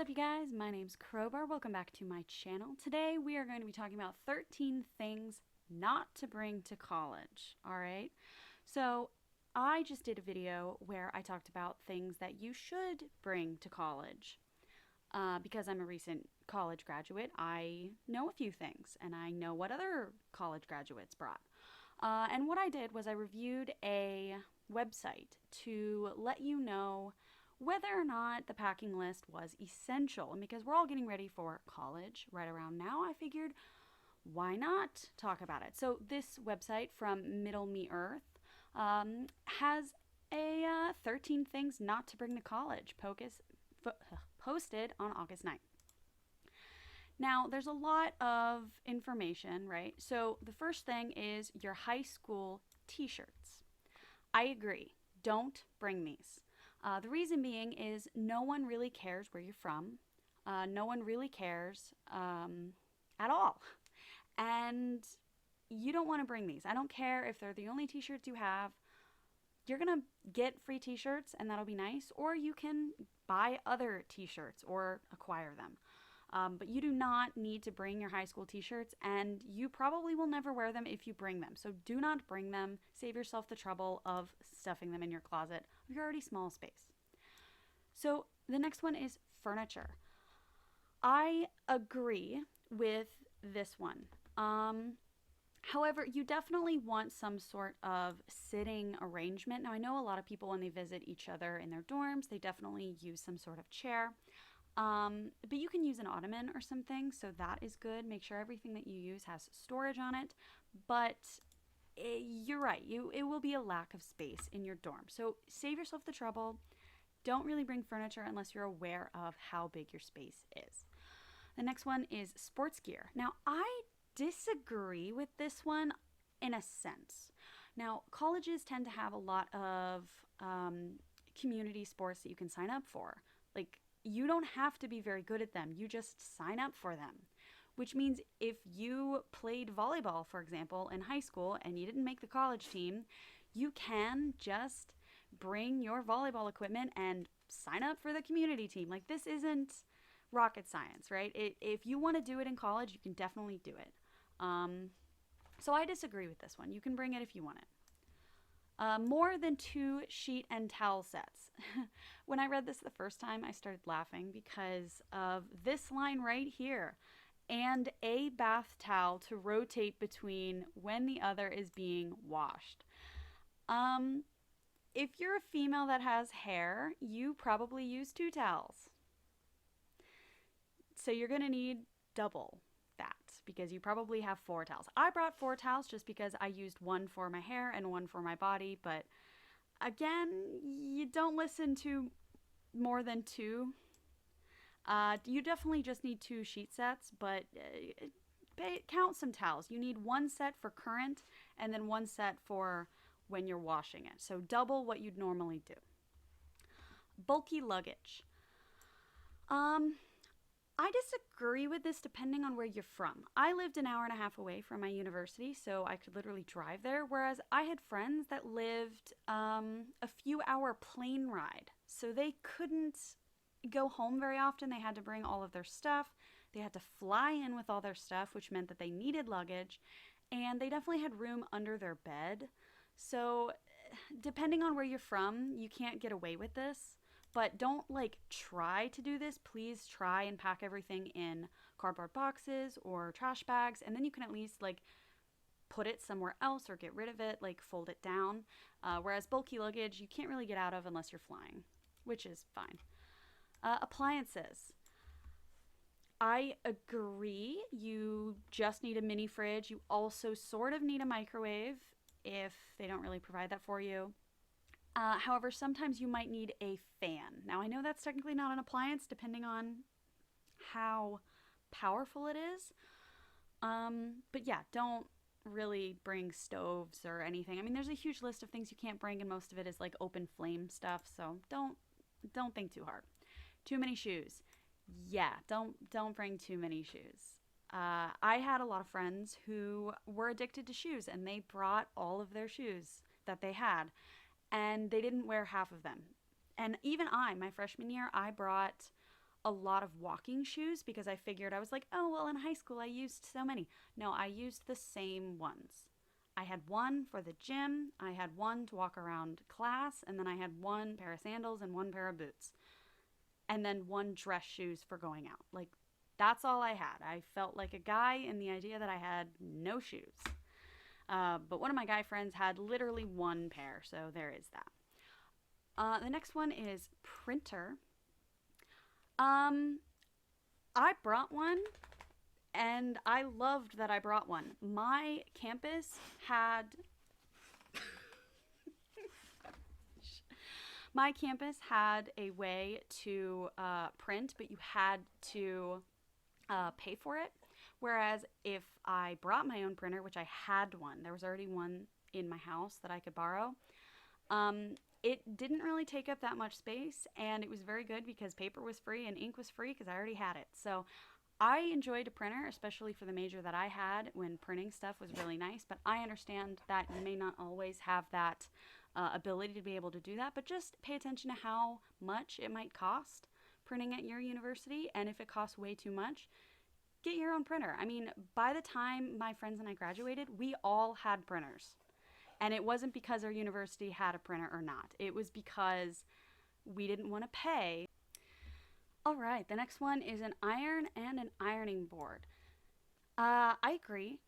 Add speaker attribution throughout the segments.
Speaker 1: up, you guys? My name's Crowbar. Welcome back to my channel. Today we are going to be talking about 13 things not to bring to college. Alright? So, I just did a video where I talked about things that you should bring to college. Because I'm a recent college graduate, I know a few things, and I know what other college graduates brought. And what I did was I reviewed a website to let you know whether or not the packing list was essential. And because we're all getting ready for college right around now, I figured why not talk about it? So, this website from Middle Me Earth has a 13 things not to bring to college posted on August 9th. Now, there's a lot of information, right? So, the first thing is your high school t-shirts. I agree. Don't bring these. The reason being is no one really cares where you're from. No one really cares at all. And you don't want to bring these. I don't care if they're the only t-shirts you have. You're going to get free t-shirts and that'll be nice. Or you can buy other t-shirts or acquire them. But you do not need to bring your high school t-shirts, and you probably will never wear them if you bring them. So do not bring them. Save yourself the trouble of stuffing them in your closet of your already small space. So the next one is furniture. I agree with this one. However, you definitely want some sort of sitting arrangement. Now, I know a lot of people, when they visit each other in their dorms, they definitely use some sort of chair. But you can use an ottoman or something, so that is good. Make sure everything that you use has storage on it. But you're right, it will be a lack of space in your dorm. So save yourself the trouble. Don't really bring furniture unless you're aware of how big your space is. The next one is sports gear. Now, I disagree with this one in a sense. Now, colleges tend to have a lot of community sports that you can sign up for. Like, you don't have to be very good at them. You just sign up for them. Which means if you played volleyball, for example, in high school and you didn't make the college team, you can just bring your volleyball equipment and sign up for the community team. Like, this isn't rocket science, right? If you want to do it in college, you can definitely do it. So I disagree with this one. You can bring it if you want it. More than 2 sheet and towel sets. When I read this the first time, I started laughing because of this line right here. And a bath towel to rotate between when the other is being washed. If you're a female that has hair, you probably use 2 towels. So you're going to need double that because you probably have 4 towels. I brought 4 towels just because I used one for my hair and one for my body. But again, you don't listen to more than 2. You definitely just need 2 sheet sets, but count some towels. You need 1 set for current and then 1 set for when you're washing it. So double what you'd normally do. Bulky luggage. I disagree with this depending on where you're from. I lived an hour and a half away from my university, so I could literally drive there, whereas I had friends that lived a few hour plane ride. So they couldn't go home very often. They had to bring all of their stuff. They had to fly in with all their stuff, which meant that they needed luggage, and they definitely had room under their bed. So depending on where you're from, you can't get away with this. But don't try to do this. Please try and pack everything in cardboard boxes or trash bags, and then you can at least put it somewhere else or get rid of it, fold it down. Whereas bulky luggage, you can't really get out of unless you're flying, which is fine. Appliances. I agree. You just need a mini fridge. You also sort of need a microwave if they don't really provide that for you. However, sometimes you might need a fan. Now, I know that's technically not an appliance, depending on how powerful it is. But yeah, don't really bring stoves or anything. I mean, there's a huge list of things you can't bring, and most of it is open flame stuff. So don't think too hard. Too many shoes. Yeah, don't bring too many shoes. I had a lot of friends who were addicted to shoes, and they brought all of their shoes that they had. And they didn't wear half of them. And even my freshman year, I brought a lot of walking shoes because I figured, I was like, oh, well, in high school I used so many. No, I used the same ones. I had one for the gym, I had one to walk around class, and then I had one pair of sandals and one pair of boots, and then one dress shoes for going out. Like, that's all I had. I felt like a guy in the idea that I had no shoes. But one of my guy friends had literally one pair, so there is that. The next one is printer. I brought one, and I loved that I brought one. My campus had a way to print, but you had to pay for it. Whereas if I brought my own printer, which I had one, there was already one in my house that I could borrow. It didn't really take up that much space, and it was very good because paper was free and ink was free because I already had it. So I enjoyed a printer, especially for the major that I had, when printing stuff was really nice. But I understand that you may not always have that ability to be able to do that, but just pay attention to how much it might cost printing at your university, and if it costs way too much, get your own printer. I mean, by the time my friends and I graduated, we all had printers. And it wasn't because our university had a printer or not. It was because we didn't want to pay. All right, the next one is an iron and an ironing board. I agree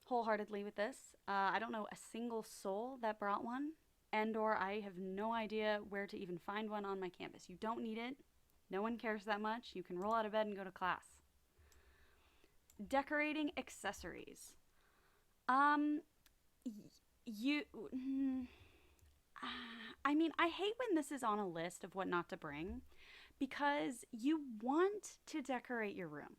Speaker 1: wholeheartedly with this. I don't know a single soul that brought one, and or I have no idea where to even find one on my campus. You don't need it. No one cares that much. You can roll out of bed and go to class. Decorating accessories. You I mean, I hate when this is on a list of what not to bring, because you want to decorate your room.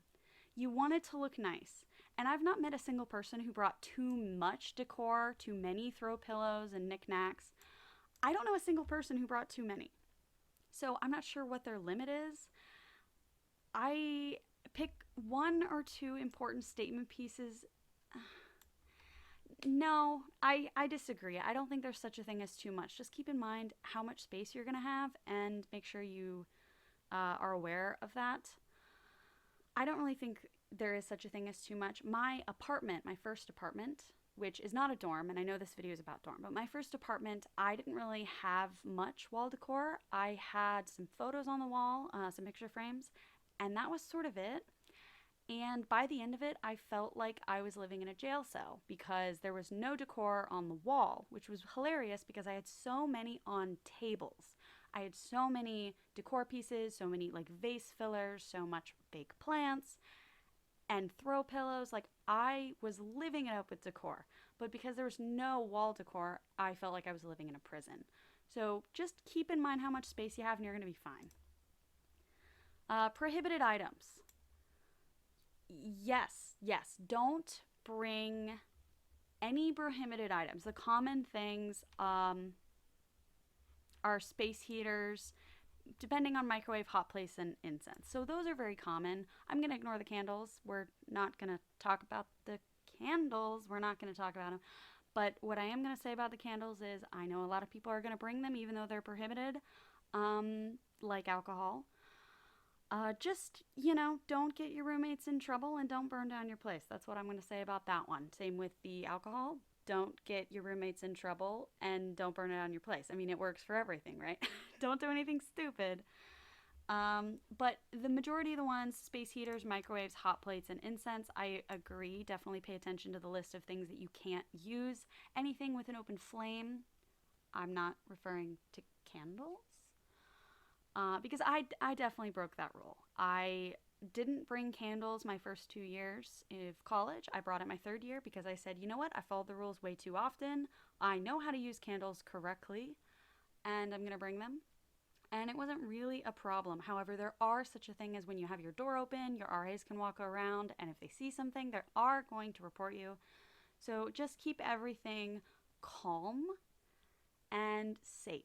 Speaker 1: You want it to look nice. And I've not met a single person who brought too much decor, too many throw pillows and knickknacks. I don't know a single person who brought too many. So I'm not sure what their limit is. I pick one or two important statement pieces. No, I disagree. I don't think there's such a thing as too much. Just keep in mind how much space you're going to have and make sure you are aware of that. I don't really think there is such a thing as too much. My apartment, my first apartment, which is not a dorm, and I know this video is about dorm, but my first apartment, I didn't really have much wall decor. I had some photos on the wall, some picture frames, and that was sort of it. And by the end of it, I felt like I was living in a jail cell because there was no decor on the wall, which was hilarious because I had so many on tables. I had so many decor pieces, so many like vase fillers, so much fake plants, and throw pillows. Like, I was living it up with decor. But because there was no wall decor, I felt like I was living in a prison. So just keep in mind how much space you have and you're going to be fine. Prohibited items. Yes. Don't bring any prohibited items. The common things are space heaters, depending on microwave, hot plates, and incense. So those are very common. I'm going to ignore the candles. We're not going to talk about the candles. We're not going to talk about them. But what I am going to say about the candles is I know a lot of people are going to bring them even though they're prohibited, like alcohol. Just, don't get your roommates in trouble and don't burn down your place. That's what I'm going to say about that one. Same with the alcohol. Don't get your roommates in trouble and don't burn it down your place. I mean, it works for everything, right? Don't do anything stupid. But the majority of the ones, space heaters, microwaves, hot plates, and incense, I agree. Definitely pay attention to the list of things that you can't use. Anything with an open flame, I'm not referring to candles. Because I definitely broke that rule. I didn't bring candles my first 2 years of college. I brought it my third year because I said, you know what? I followed the rules way too often. I know how to use candles correctly, and I'm going to bring them. And it wasn't really a problem. However, there are such a thing as when you have your door open, your RAs can walk around, and if they see something, they are going to report you. So just keep everything calm and safe.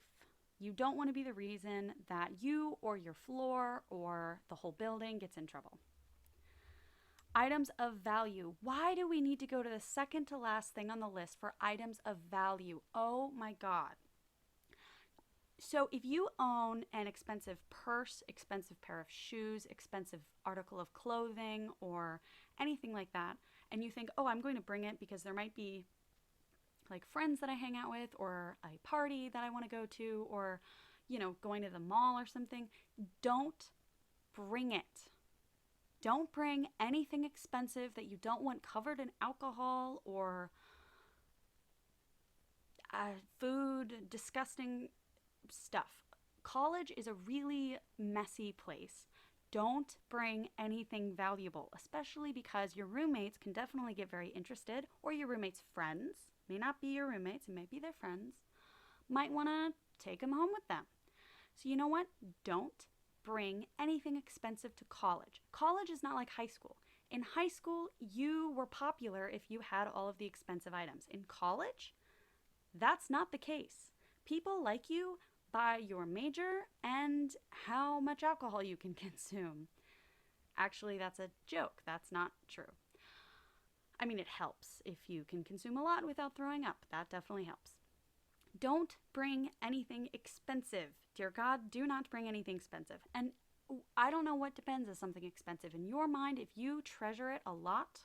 Speaker 1: You don't want to be the reason that you or your floor or the whole building gets in trouble. Items of value. Why do we need to go to the second to last thing on the list for items of value? Oh my God. So if you own an expensive purse, expensive pair of shoes, expensive article of clothing, or anything like that, and you think, oh, I'm going to bring it because there might be like friends that I hang out with, or a party that I want to go to, or, going to the mall or something, don't bring it. Don't bring anything expensive that you don't want covered in alcohol or food, disgusting stuff. College is a really messy place. Don't bring anything valuable, especially because your roommates can definitely get very interested, or your roommates' friends, may not be your roommates, it may be their friends, might want to take them home with them. So, you know what? Don't bring anything expensive to college. College is not like high school. In high school, you were popular if you had all of the expensive items. In college, that's not the case. People like you by your major and how much alcohol you can consume. Actually, that's a joke. That's not true. I mean, it helps if you can consume a lot without throwing up. That definitely helps. Don't bring anything expensive. Dear God, do not bring anything expensive. And I don't know what depends as something expensive. In your mind, if you treasure it a lot,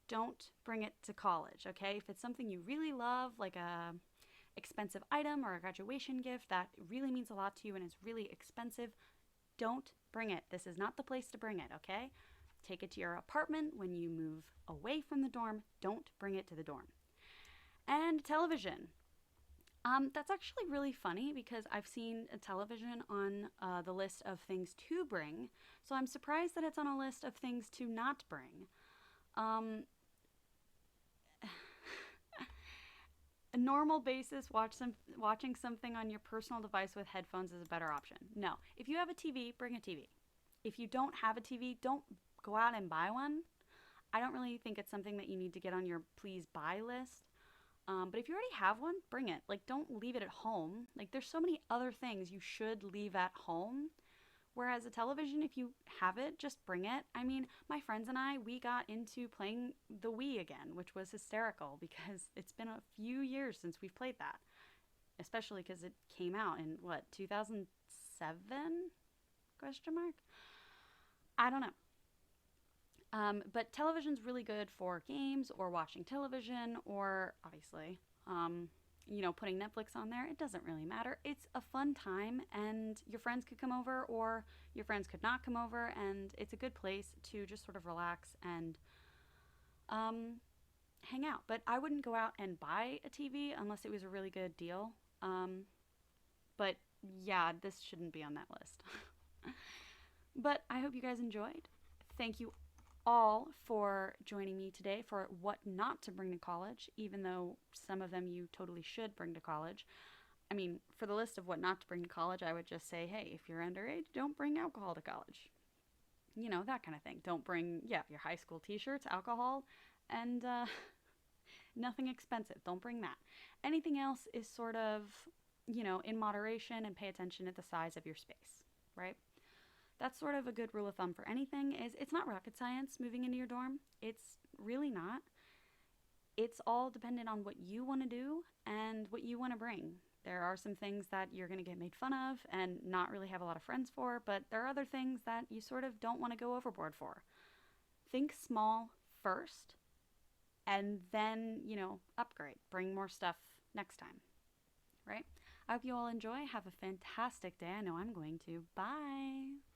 Speaker 1: don't bring it to college, okay? If it's something you really love, like a expensive item or a graduation gift that really means a lot to you and is really expensive, don't bring it. This is not the place to bring it, okay? Take it to your apartment when you move away from the dorm. Don't bring it to the dorm. And television. That's actually really funny because I've seen a television on the list of things to bring, so I'm surprised that it's on a list of things to not bring. Um, a normal basis, watching something on your personal device with headphones is a better option. No, if you have a TV, bring a TV. If you don't have a TV, don't go out and buy one. I don't really think it's something that you need to get on your please buy list. But if you already have one, bring it. Like, don't leave it at home. Like, there's so many other things you should leave at home. Whereas a television, if you have it, just bring it. I mean, my friends and I, we got into playing the Wii again, which was hysterical because it's been a few years since we've played that. Especially because it came out in, what, 2007? Question mark? I don't know. But television's really good for games or watching television or obviously, putting Netflix on there. It doesn't really matter. It's a fun time and your friends could come over or your friends could not come over, and it's a good place to just sort of relax and hang out. But I wouldn't go out and buy a TV unless it was a really good deal. But yeah, this shouldn't be on that list. But I hope you guys enjoyed. Thank you all for joining me today for what not to bring to college, even though some of them you totally should bring to college. I mean, for the list of what not to bring to college, I would just say, hey, if you're underage, don't bring alcohol to college. That kind of thing. Don't bring, your high school t-shirts, alcohol, and nothing expensive. Don't bring that. Anything else is sort of, in moderation, and pay attention to the size of your space, right? That's sort of a good rule of thumb for anything. Is it's not rocket science moving into your dorm. It's really not. It's all dependent on what you want to do and what you want to bring. There are some things that you're going to get made fun of and not really have a lot of friends for, but there are other things that you sort of don't want to go overboard for. Think small first and then, upgrade. Bring more stuff next time, right? I hope you all enjoy. Have a fantastic day. I know I'm going to. Bye.